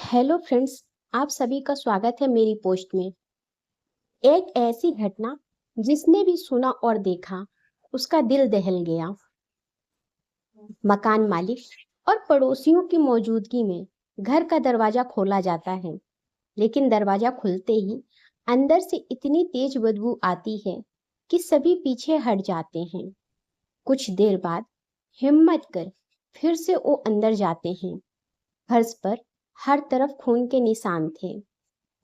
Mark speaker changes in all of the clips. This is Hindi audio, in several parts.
Speaker 1: Hello friends. आप सभी का स्वागत है मेरी पोस्ट में। एक ऐसी घटना जिसने भी सुना और देखा उसका दिल दहल गया। मकान मालिक और पड़ोसियों की मौजूदगी में घर का दरवाजा खोला जाता है, लेकिन दरवाजा खुलते ही अंदर से इतनी तेज बदबू आती है कि सभी पीछे हट जाते हैं। कुछ देर बाद हिम्मत कर फिर से वो अंदर जाते हैं। फर्श पर हर तरफ खून के निशान थे।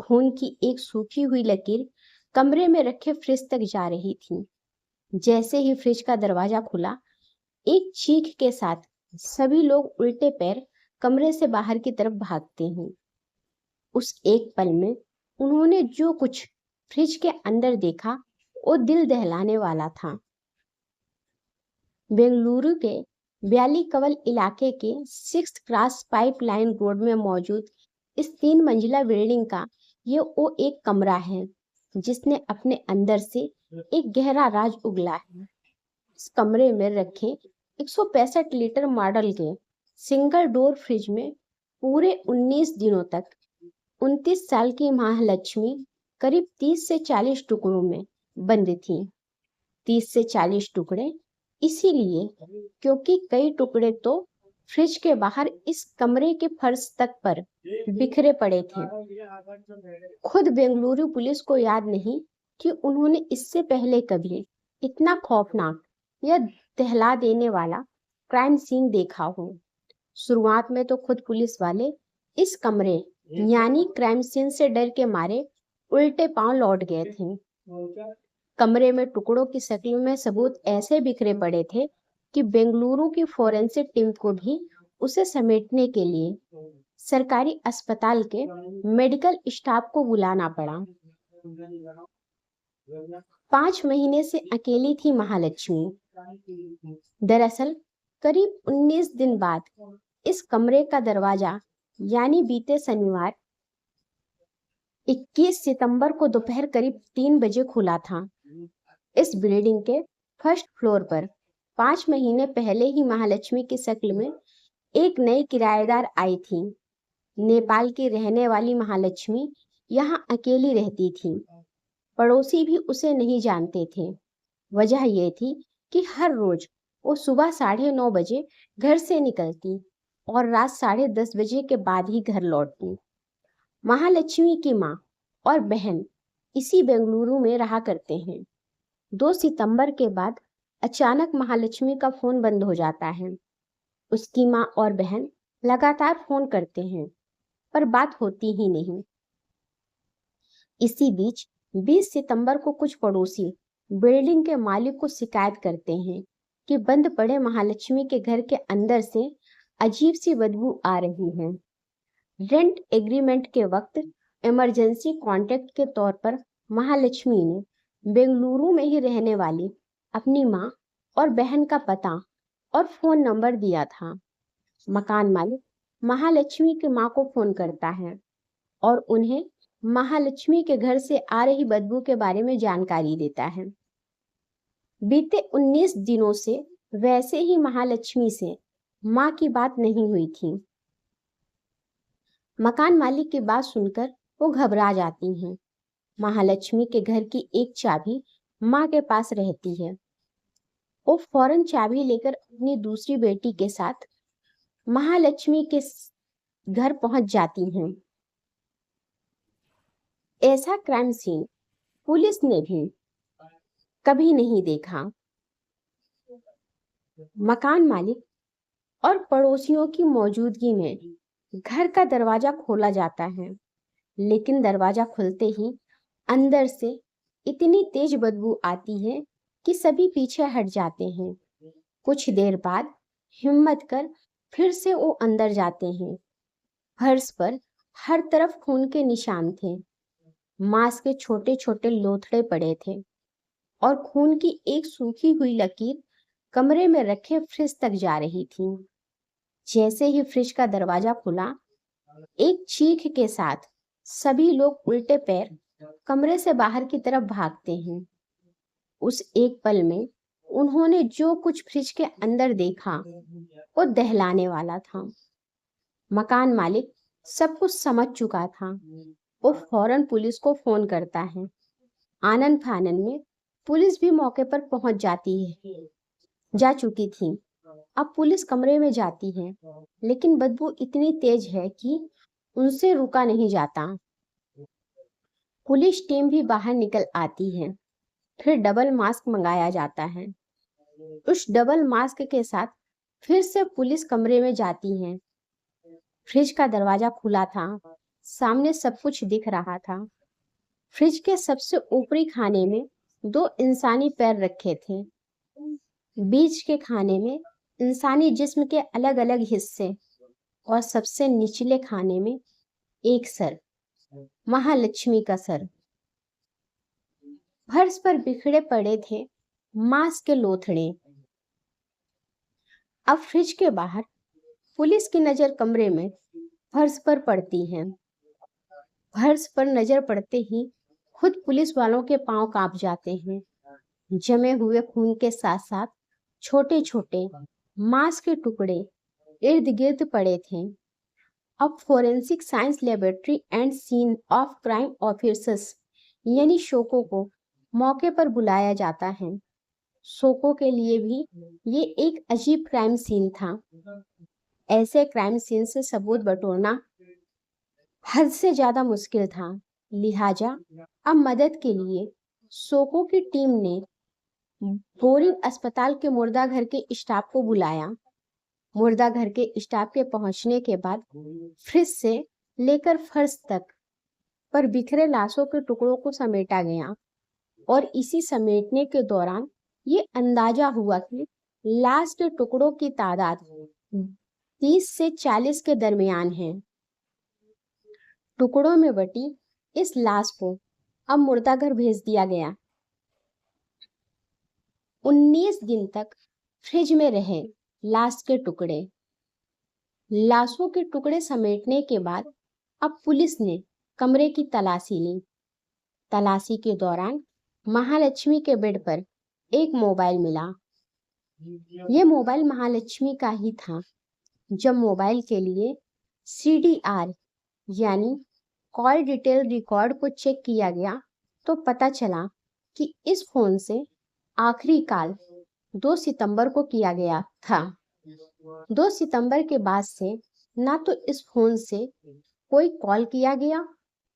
Speaker 1: खून की एक सूखी हुई लकीर कमरे में रखे फ्रिज तक जा रही थी। जैसे ही फ्रिज का दरवाजा खुला, एक चीख के साथ सभी लोग उल्टे पैर कमरे से बाहर की तरफ भागते हैं। उस एक पल में उन्होंने जो कुछ फ्रिज के अंदर देखा वो दिल दहलाने वाला था। बेंगलुरु के ब्यालीकवल इलाके के 6th क्रॉस पाइपलाइन रोड में मौजूद इस 3 मंजिला बिल्डिंग का ये वो एक कमरा है जिसने अपने अंदर से एक गहरा राज उगला है। इस कमरे में रखे 165 लीटर मॉडल के सिंगल डोर फ्रिज में पूरे 19 दिनों तक 29 साल की महालक्ष्मी करीब 30 से 40 टुकड़ों में बंद थी। 30 से 40 टुकड़े इसीलिए क्योंकि कई टुकड़े तो फ्रिज के बाहर इस कमरे के फर्श तक पर बिखरे पड़े थे। खुद बेंगलुरु पुलिस को याद नहीं कि उन्होंने इससे पहले कभी इतना खौफनाक या दहला देने वाला क्राइम सीन देखा हो। शुरुआत में तो खुद पुलिस वाले इस कमरे यानी क्राइम सीन से डर के मारे उल्टे पांव लौट गए थे। कमरे में टुकड़ों की शक्ल में सबूत ऐसे बिखरे पड़े थे कि बेंगलुरु की फोरेंसिक टीम को भी उसे समेटने के लिए सरकारी अस्पताल के मेडिकल स्टाफ को बुलाना पड़ा। 5 महीने से अकेली थी महालक्ष्मी। दरअसल करीब 19 दिन बाद इस कमरे का दरवाजा यानी बीते शनिवार 21 सितंबर को दोपहर करीब 3 बजे खुला था। इस बिल्डिंग के फर्स्ट फ्लोर पर 5 महीने पहले ही महालक्ष्मी की शक्ल में एक नई किराएदार आई थी। नेपाल की रहने वाली महालक्ष्मी यहाँ अकेली रहती थी। पड़ोसी भी उसे नहीं जानते थे। वजह यह थी कि हर रोज वो सुबह 9:30 बजे घर से निकलती और रात 10:30 बजे के बाद ही घर लौटती। महालक्ष्मी की माँ और बहन इसी बेंगलुरु में रहा करते हैं। 2 सितंबर के बाद अचानक महालक्ष्मी का फोन बंद हो जाता है। उसकी माँ और बहन लगातार फोन करते हैं पर बात होती ही नहीं। इसी बीच 20 सितंबर को कुछ पड़ोसी बिल्डिंग के मालिक को शिकायत करते हैं कि बंद पड़े महालक्ष्मी के घर के अंदर से अजीब सी बदबू आ रही है। रेंट एग्रीमेंट के वक्त इमरजेंसी कॉन्टैक्ट के तौर पर महालक्ष्मी ने बेंगलुरु में ही रहने वाली अपनी माँ और बहन का पता और फोन नंबर दिया था। मकान मालिक महालक्ष्मी की माँ को फोन करता है और उन्हें महालक्ष्मी के घर से आ रही बदबू के बारे में जानकारी देता है। बीते 19 दिनों से वैसे ही महालक्ष्मी से माँ की बात नहीं हुई थी। मकान मालिक की बात सुनकर वो घबरा जाती हैं। महालक्ष्मी के घर की एक चाबी माँ के पास रहती है। वो फौरन चाबी लेकर अपनी दूसरी बेटी के साथ महालक्ष्मी के घर पहुंच जाती हैं। ऐसा क्राइम सीन पुलिस ने भी कभी नहीं देखा। मकान मालिक और पड़ोसियों की मौजूदगी में घर का दरवाजा खोला जाता है, लेकिन दरवाजा खुलते ही अंदर से इतनी तेज बदबू आती है कि सभी पीछे हट जाते हैं। कुछ देर बाद हिम्मत कर फिर से वो अंदर जाते हैं। फर्श पर हर तरफ खून के निशान थे। मांस के छोटे छोटे लोथड़े पड़े थे और खून की एक सूखी हुई लकीर कमरे में रखे फ्रिज तक जा रही थी। जैसे ही फ्रिज का दरवाजा खुला, एक चीख के साथ सभी लोग उल्टे पैर कमरे से बाहर की तरफ भागते हैं। उस एक पल में उन्होंने जो कुछ फ्रिज के अंदर देखा वो दहलाने वाला था। मकान मालिक सब कुछ समझ चुका था। वो फौरन पुलिस को फोन करता है। आनन फानन में पुलिस भी मौके पर पहुंच जा चुकी थी। अब पुलिस कमरे में जाती है, लेकिन बदबू इतनी तेज है कि उनसे रुका नहीं जाता। पुलिस टीम भी बाहर निकल आती है। फिर डबल मास्क मंगाया जाता है। उस डबल मास्क के साथ फिर से पुलिस कमरे में जाती है। फ्रिज का दरवाजा खुला था। सामने सब कुछ दिख रहा था। फ्रिज के सबसे ऊपरी खाने में दो इंसानी पैर रखे थे। बीच के खाने में इंसानी जिस्म के अलग अलग हिस्से और सबसे निचले खाने में एक सर, महालक्ष्मी का सर। फर्श पर बिखरे पड़े थे मांस के लोथड़े। अब फ्रिज के बाहर पुलिस की नजर कमरे में फर्श पर पड़ती है। फर्श पर नजर पड़ते ही खुद पुलिस वालों के पांव कांप जाते हैं। जमे हुए खून के साथ साथ छोटे छोटे मांस के टुकड़े इर्द गिर्द पड़े थे। अब forensic science laboratory and scene of crime officers यानी शोको को मौके पर बुलाया जाता है। शोको के लिए भी ये एक अजीब क्राइम सीन था। ऐसे क्राइम सीन से सबूत बटोरना हद से ज्यादा मुश्किल था। लिहाजा अब मदद के लिए शोको की टीम ने बोरिंग अस्पताल के मुर्दाघर के स्टाफ को बुलाया। मुर्दाघर के स्टाफ के पहुंचने के बाद फ्रिज से लेकर फर्श तक पर बिखरे लाशों के टुकड़ों को समेटा गया और इसी समेटने के दौरान ये अंदाजा हुआ कि लाश के टुकड़ों की तादाद 30 से 40 के दरमियान है। टुकड़ों में बटी इस लाश को अब मुर्दाघर भेज दिया गया। 19 दिन तक फ्रिज में रहे लाश के टुकड़े। लाशों के टुकड़े समेटने के बाद अब पुलिस ने कमरे की तलाशी ली। तलाशी के दौरान महालक्ष्मी के बेड पर एक मोबाइल मिला। यह मोबाइल महालक्ष्मी का ही था। जब मोबाइल के लिए CDR यानी कॉल डिटेल रिकॉर्ड को चेक किया गया तो पता चला कि इस फोन से आखिरी कॉल 2 सितंबर को किया गया था। 2 सितंबर के बाद से ना तो इस फोन से कोई कॉल किया गया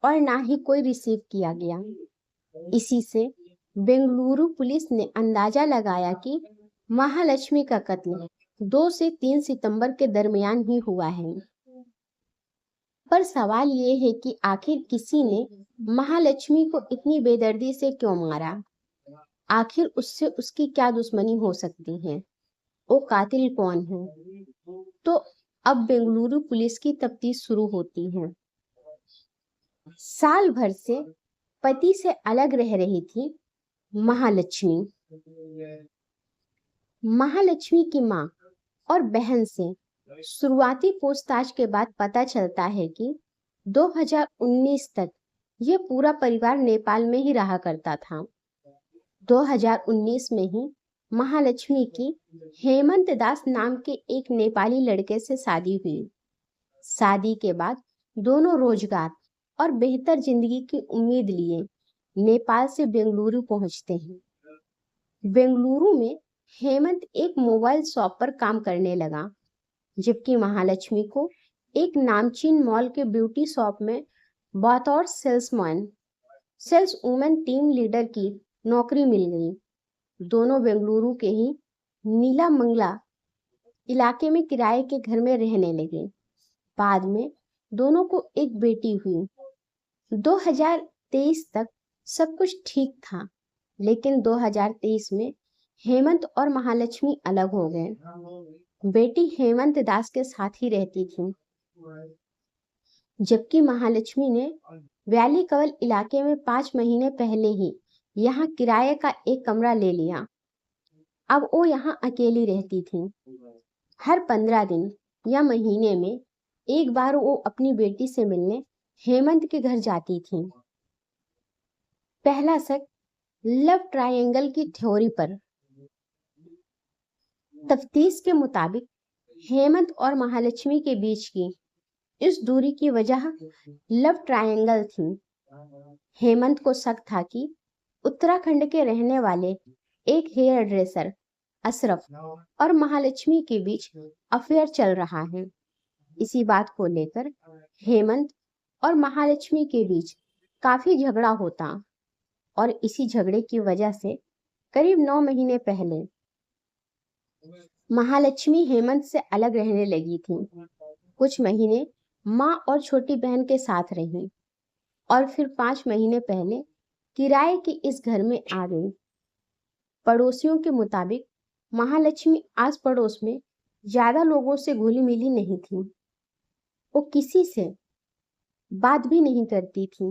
Speaker 1: और ना ही कोई रिसीव किया गया। इसी से बेंगलुरु पुलिस ने अंदाजा लगाया कि महालक्ष्मी का कत्ल 2 से 3 सितंबर के दरमियान ही हुआ है। पर सवाल ये है कि आखिर किसी ने महालक्ष्मी को इतनी बेदर्दी से क्यों मारा? आखिर उससे उसकी क्या दुश्मनी हो सकती है? वो कातिल कौन है? तो अब बेंगलुरु पुलिस की तफ्तीश शुरू होती है। साल भर से पति से अलग रह रही थी महालक्ष्मी। महालक्ष्मी की माँ और बहन से शुरुआती पूछताछ के बाद पता चलता है कि 2019 तक यह पूरा परिवार नेपाल में ही रहा करता था। 2019 में ही महालक्ष्मी की हेमंत दास नाम के एक नेपाली लड़के से शादी हुई। शादी के बाद दोनों रोजगार और बेहतर जिंदगी की उम्मीद लिए नेपाल से बेंगलुरु पहुंचते हैं। बेंगलुरु में हेमंत एक मोबाइल शॉप पर काम करने लगा, जबकि महालक्ष्मी को एक नामचीन मॉल के ब्यूटी शॉप में बतौर सेल्स वुमेन टीम लीडर की नौकरी मिल गई। दोनों बेंगलुरु के ही नीला मंगला इलाके में किराए के घर में रहने लगे। बाद में दोनों को एक बेटी हुई। 2023 तक सब कुछ ठीक था, लेकिन 2023 में हेमंत और महालक्ष्मी अलग हो गए। बेटी हेमंत दास के साथ ही रहती थी, जबकि महालक्ष्मी ने वैली कवल इलाके में 5 महीने पहले ही यहाँ किराए का एक कमरा ले लिया। अब वो यहाँ अकेली रहती थी। हर 15 दिन या महीने में एक बार वो अपनी बेटी से मिलने हेमंत के घर जाती थी। पहला शक लव ट्रायंगल की थ्योरी पर। तफ्तीश के मुताबिक हेमंत और महालक्ष्मी के बीच की इस दूरी की वजह लव ट्रायंगल थी। हेमंत को शक था कि उत्तराखंड के रहने वाले एक हेयर ड्रेसर अशरफ और महालक्ष्मी के बीच अफेयर चल रहा है। इसी बात को लेकर हेमंत और महालक्ष्मी के बीच काफी झगड़ा होता और इसी झगड़े की वजह से करीब 9 महीने पहले महालक्ष्मी हेमंत से अलग रहने लगी थी। कुछ महीने माँ और छोटी बहन के साथ रही और फिर 5 महीने पहले किराए के इस घर में आ गई। पड़ोसियों के मुताबिक महालक्ष्मी आस पड़ोस में ज्यादा लोगों से घुली मिली नहीं थी। वो किसी से बात भी नहीं करती थी।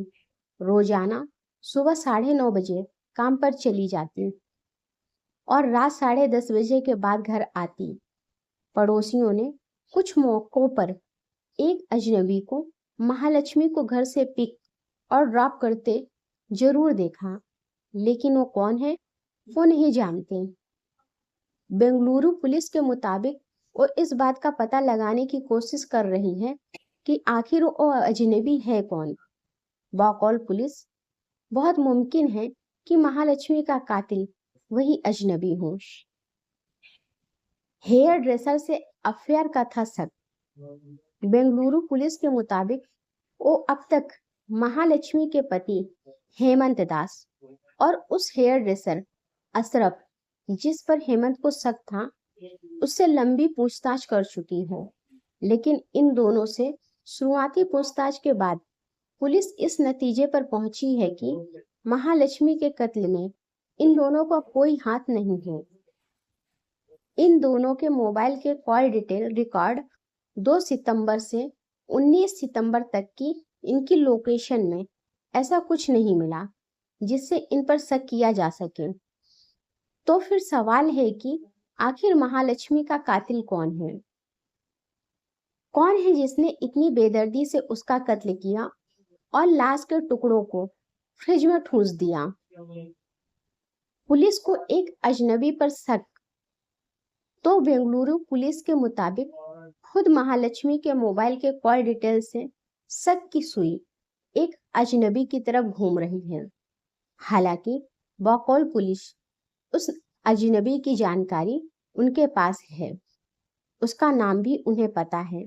Speaker 1: रोजाना सुबह 9:30 बजे काम पर चली जाती और रात 10:30 बजे के बाद घर आती। पड़ोसियों ने कुछ मौकों पर एक अजनबी को महालक्ष्मी को घर से पिक और ड्रॉप करते जरूर देखा, लेकिन वो कौन है वो नहीं जानते। बेंगलुरु पुलिस के मुताबिक वो इस बात का पता लगाने की कोशिश कर रही है कि आखिर वो अजनबी है कौन। बकौल पुलिस बहुत मुमकिन है कि महालक्ष्मी का कातिल वही अजनबी हो। हेयर ड्रेसर से अफेयर का था शक। बेंगलुरु पुलिस के मुताबिक वो अब तक महालक्ष्मी के पति हेमंत दास और उस हेयर ड्रेसर अशरफ, जिस पर हेमंत को शक था, उससे लंबी पूछताछ कर चुकी है। लेकिन इन दोनों से शुरुआती पूछताछ के बाद पुलिस इस नतीजे पर पहुंची है कि महालक्ष्मी के कत्ल में इन दोनों का कोई हाथ नहीं है। इन दोनों के मोबाइल के कॉल डिटेल रिकॉर्ड 2 सितंबर से 19 सितंबर तक की इनकी लोकेशन में ऐसा कुछ नहीं मिला जिससे इन पर शक किया जा सके। तो फिर सवाल है कि आखिर महालक्ष्मी का कातिल कौन है? कौन है जिसने इतनी बेदर्दी से उसका कत्ल किया और लाश के टुकड़ों को फ्रिज में ठूंस दिया? पुलिस को एक अजनबी पर शक तो बेंगलुरु पुलिस के मुताबिक खुद महालक्ष्मी के मोबाइल के कॉल डिटेल से शक की सुई एक अजनबी की तरफ घूम रही है। हालांकि बकौल पुलिस उस अजनबी की जानकारी उनके पास है, उसका नाम भी उन्हें पता है।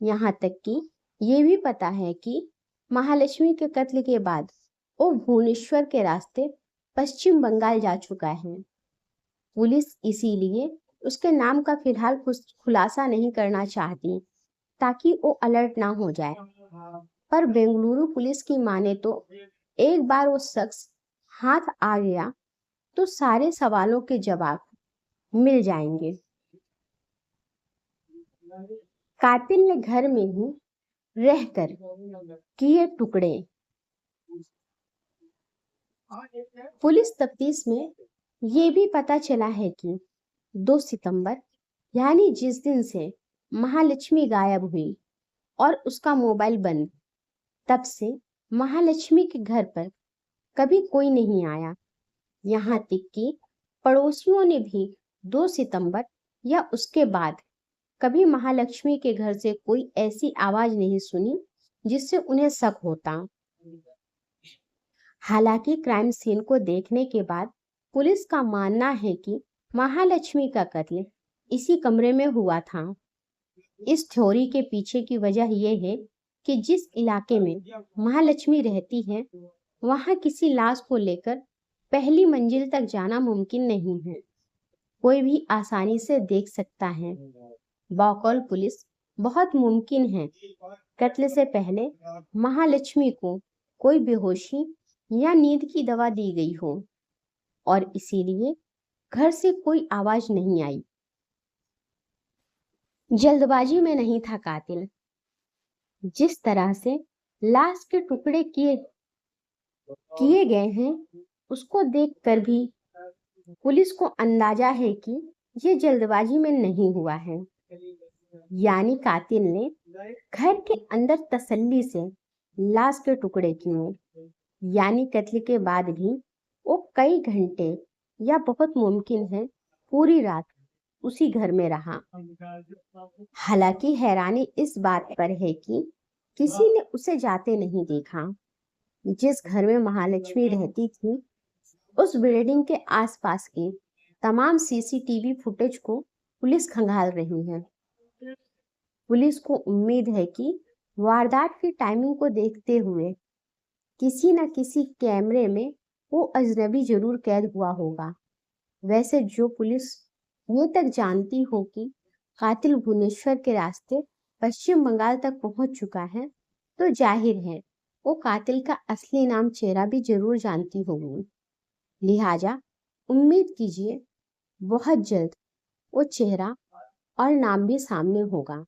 Speaker 1: यहाँ तक कि ये भी पता है कि महालक्ष्मी के कत्ल के बाद वो भुवनेश्वर के रास्ते पश्चिम बंगाल जा चुका है। पुलिस इसीलिए उसके नाम का फिलहाल खुलासा नहीं करना चाहती ताकि वो अलर्ट ना हो जाए। पर बेंगलुरु पुलिस की माने तो एक बार वो शख्स हाथ आ गया तो सारे सवालों के जवाब मिल जाएंगे। कातिल ने घर में ही रहकर किए टुकड़े। पुलिस तफ्तीश में ये भी पता चला है कि 2 सितंबर यानी जिस दिन से महालक्ष्मी गायब हुई और उसका मोबाइल बंद, तब से महालक्ष्मी के घर पर कभी कोई नहीं आया। यहाँ तक कि पड़ोसियों ने भी 2 सितंबर या उसके बाद कभी महालक्ष्मी के घर से कोई ऐसी आवाज नहीं सुनी जिससे उन्हें शक होता। हालांकि क्राइम सीन को देखने के बाद पुलिस का मानना है कि महालक्ष्मी का कत्ल इसी कमरे में हुआ था। इस थ्योरी के पीछे की वजह यह है कि जिस इलाके में महालक्ष्मी रहती है वहां किसी लाश को लेकर पहली मंजिल तक जाना मुमकिन नहीं है। कोई भी आसानी से देख सकता है। बकौल पुलिस बहुत मुमकिन है कत्ल से पहले महालक्ष्मी को कोई बेहोशी या नींद की दवा दी गई हो और इसीलिए घर से कोई आवाज नहीं आई। जल्दबाजी में नहीं था कातिल। जिस तरह से लाश के टुकड़े किए गए हैं उसको देखकर भी पुलिस को अंदाजा है कि ये जल्दबाजी में नहीं हुआ है। यानी कातिल ने घर के अंदर तसल्ली से लाश के टुकड़े किए। यानी कत्ल के बाद भी वो कई घंटे या बहुत मुमकिन है पूरी रात उसी घर में रहा। हालांकि हैरानी इस बात पर है कि किसी ने उसे जाते नहीं देखा। जिस घर में महालक्ष्मी रहती थी, उस बिल्डिंग के आसपास के तमाम सीसीटीवी फुटेज को पुलिस खंगाल रही है। पुलिस को उम्मीद है कि वारदात की टाइमिंग को देखते हुए किसी न किसी कैमरे में वो अजनबी जरूर कैद हुआ होगा। वैसे जो पुलिस ये तक जानती हो कि कातिल भुवनेश्वर के रास्ते पश्चिम बंगाल तक पहुंच चुका है, तो जाहिर है वो कातिल का असली नाम चेहरा भी जरूर जानती होगी। लिहाजा उम्मीद कीजिए बहुत जल्द वो चेहरा और नाम भी सामने होगा।